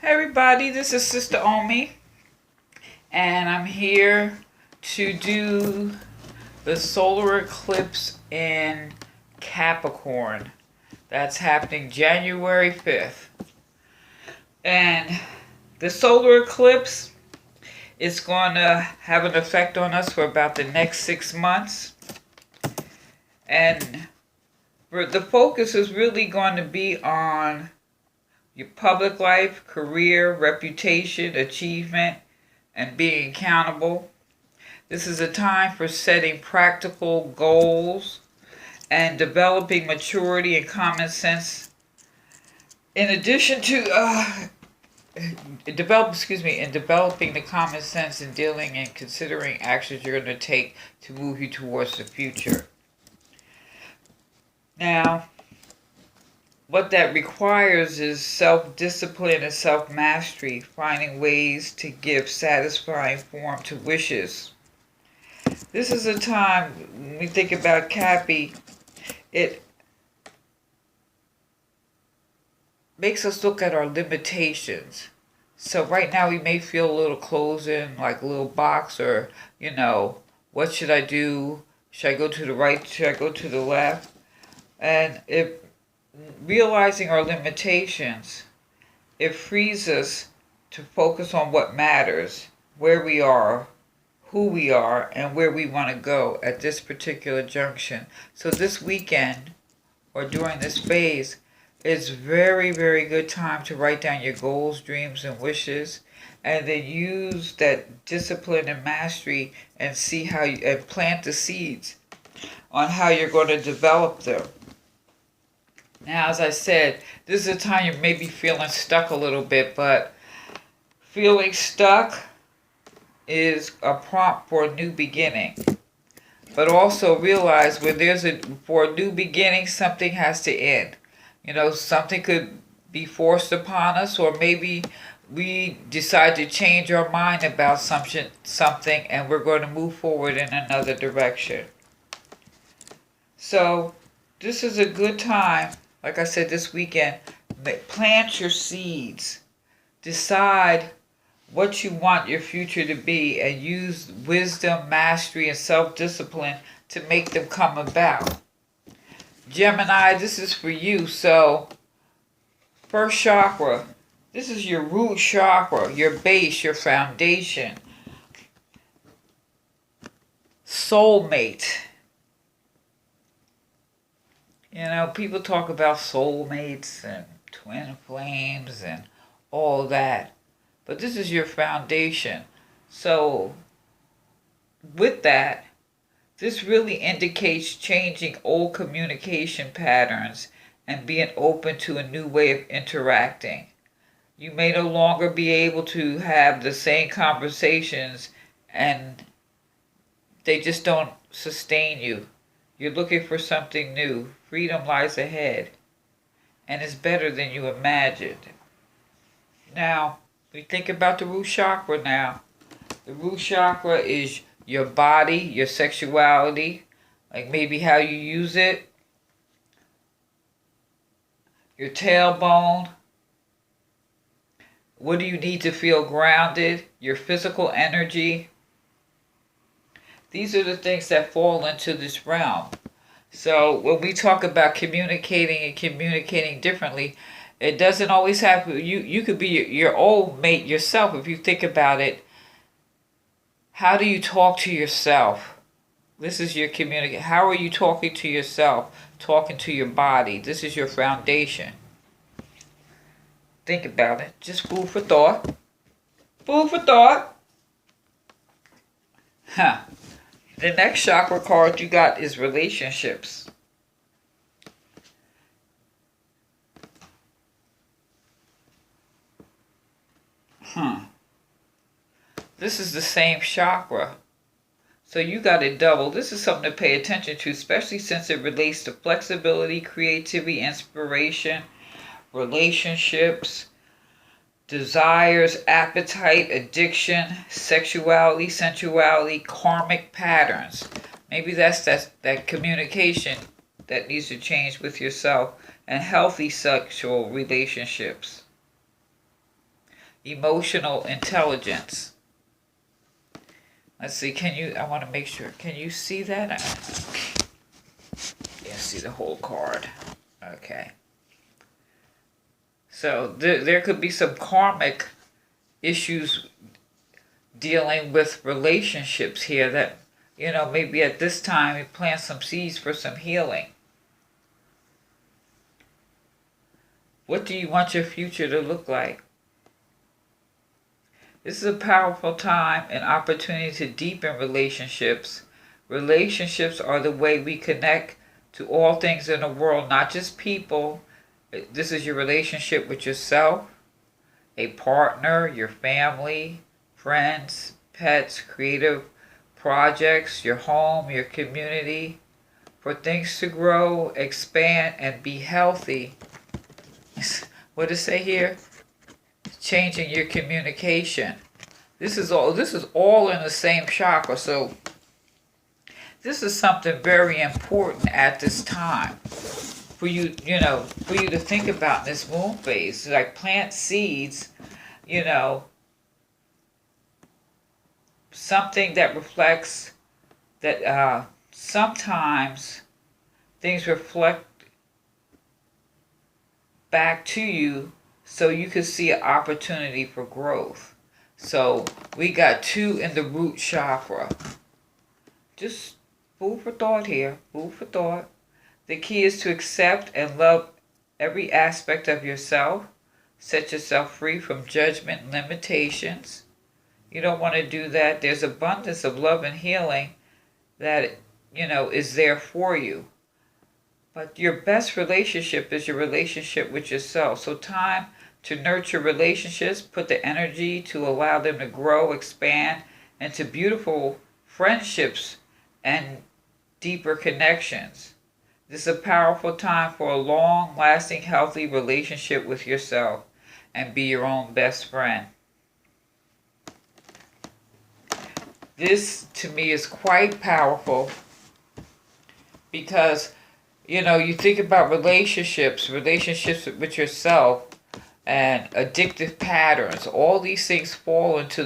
Hey everybody, this is Sister Omi, and I'm here to do the solar eclipse in Capricorn. That's happening January 5th. And the solar eclipse is going to have an effect on us for about the next 6 months. And the focus is really going to be on your public life, career, reputation, achievement, and being accountable. This is a time for setting practical goals and developing maturity and common sense. In addition to developing the common sense in dealing and considering actions you're going to take to move you towards the future. Now, what that requires is self-discipline and self-mastery, finding ways to give satisfying form to wishes. This is a time, when we think about Cappy, it makes us look at our limitations. So right now we may feel a little closed in, like a little box, or, what should I do? Should I go to the right? Should I go to the left? And realizing our limitations, it frees us to focus on what matters, where we are, who we are, and where we want to go at this particular junction. So this weekend, or during this phase, is very, very good time to write down your goals, dreams, and wishes, and then use that discipline and mastery and see how and plant the seeds on how you're going to develop them. Now, as I said, this is a time you may be feeling stuck a little bit, but feeling stuck is a prompt for a new beginning. But also realize for a new beginning, something has to end. Something could be forced upon us, or maybe we decide to change our mind about something and we're going to move forward in another direction. So this is a good time. Like I said, this weekend, plant your seeds. Decide what you want your future to be and use wisdom, mastery, and self-discipline to make them come about. Gemini, this is for you. So, first chakra, this is your root chakra, your base, your foundation. Soulmate. People talk about soulmates and twin flames and all that. But this is your foundation. So, with that, this really indicates changing old communication patterns and being open to a new way of interacting. You may no longer be able to have the same conversations and they just don't sustain you. You're looking for something new. Freedom lies ahead, and it's better than you imagined. Now, we think about the root chakra now. The root chakra is your body, your sexuality, like maybe how you use it, your tailbone. What do you need to feel grounded? Your physical energy. These are the things that fall into this realm. So when we talk about communicating and communicating differently, it doesn't always have, you could be your old mate yourself if you think about it. How do you talk to yourself? This is your communication. How are you talking to yourself? Talking to your body. This is your foundation. Think about it. Just food for thought. Food for thought. The next chakra card you got is relationships. This is the same chakra. So you got it double. This is something to pay attention to, especially since it relates to flexibility, creativity, inspiration, relationships, desires, appetite, addiction, sexuality, sensuality, karmic patterns. Maybe that's that communication that needs to change with yourself, and healthy sexual relationships. emotional intelligence. Let's see, I want to make sure, can you see that? Yeah, see the whole card. Okay. So there could be some karmic issues dealing with relationships here that, maybe at this time you plant some seeds for some healing. What do you want your future to look like? This is a powerful time and opportunity to deepen relationships. Relationships are the way we connect to all things in the world, not just people. This is your relationship with yourself, a partner, your family, friends, pets, creative projects, your home, your community. For things to grow, expand, and be healthy. What does it say here? Changing your communication. This is all in the same chakra. So this is something very important at this time for you, for you to think about in this moon phase. Like plant seeds, something that reflects that sometimes things reflect back to you so you can see an opportunity for growth. So we got 2 in the root chakra. Just food for thought here. Food for thought. The key is to accept and love every aspect of yourself. Set yourself free from judgment and limitations. You don't want to do that. There's abundance of love and healing that, is there for you. But your best relationship is your relationship with yourself. So time to nurture relationships, put the energy to allow them to grow, expand into beautiful friendships and deeper connections. This is a powerful time for a long-lasting, healthy relationship with yourself and be your own best friend. This, to me, is quite powerful because, you think about relationships with yourself and addictive patterns. All these things fall into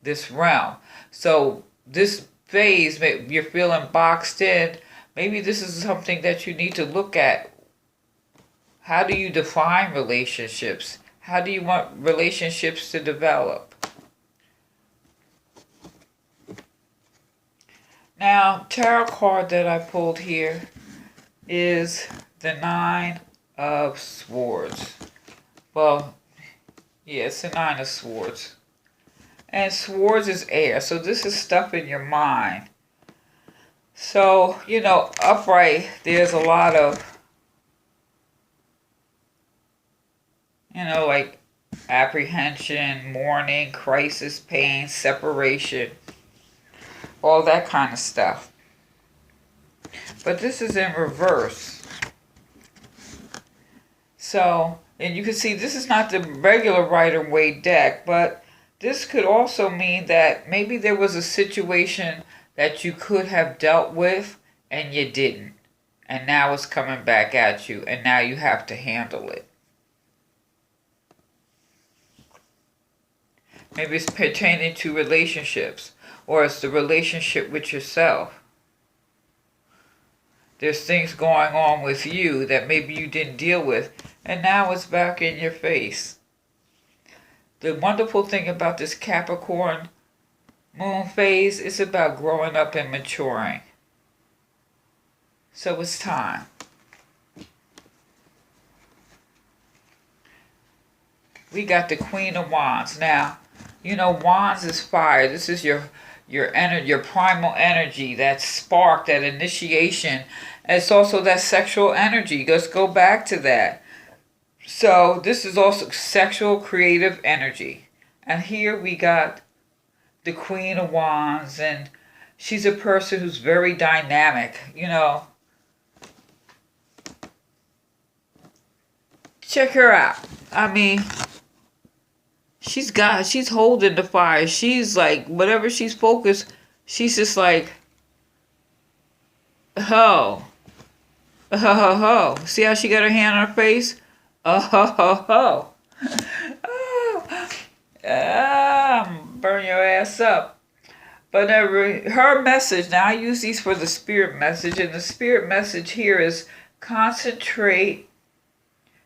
this realm. So this phase, you're feeling boxed in. Maybe this is something that you need to look at. How do you define relationships? How do you want relationships to develop? Now, tarot card that I pulled here is the 9 of Swords. Well, yeah, it's the 9 of Swords. And Swords is air, so this is stuff in your mind. So, upright, there's a lot of, like apprehension, mourning, crisis, pain, separation, all that kind of stuff. But this is in reverse. So, and you can see this is not the regular Rider-Waite deck, but this could also mean that maybe there was a situation that you could have dealt with and you didn't. And now it's coming back at you and now you have to handle it. Maybe it's pertaining to relationships or it's the relationship with yourself. There's things going on with you that maybe you didn't deal with and now it's back in your face. The wonderful thing about this Capricorn moon phase is about growing up and maturing. So it's time. We got the Queen of Wands. Now, Wands is fire. This is your energy, your primal energy, that spark, that initiation. And it's also that sexual energy. Let's go back to that. So this is also sexual, creative energy. And here we got the Queen of Wands, and she's a person who's very dynamic, Check her out. I mean, she's holding the fire. She's like, whatever she's focused, she's just like, ho. Ho, ho, ho. See how she got her hand on her face? Oh, ho, ho, ho. Oh. mess up. But her message, now I use these for the spirit message, and the spirit message here is concentrate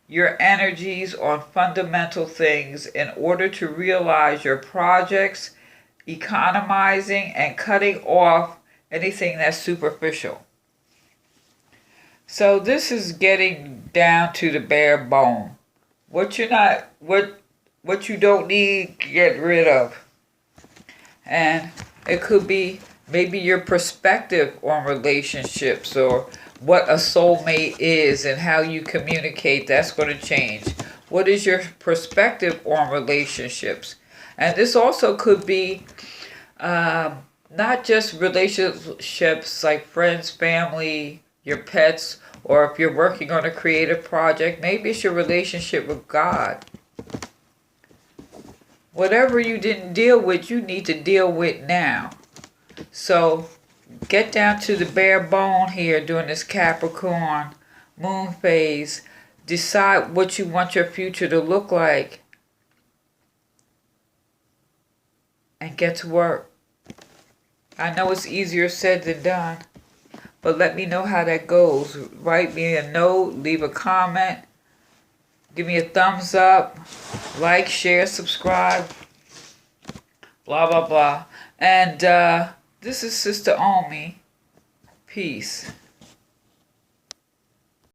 your energies on fundamental things in order to realize your projects, economizing and cutting off anything that's superficial. So this is getting down to the bare bone. What you don't need, get rid of. And it could be maybe your perspective on relationships, or what a soulmate is and how you communicate. That's going to change. What is your perspective on relationships? And this also could be not just relationships like friends, family, your pets, or if you're working on a creative project, maybe it's your relationship with God. Whatever you didn't deal with, you need to deal with now. So get down to the bare bone here during this Capricorn moon phase. Decide what you want your future to look like. And get to work. I know it's easier said than done. But let me know how that goes. Write me a note. Leave a comment. Give me a thumbs up. Like, share, subscribe. Blah, blah, blah. And this is Sister Omi. Peace.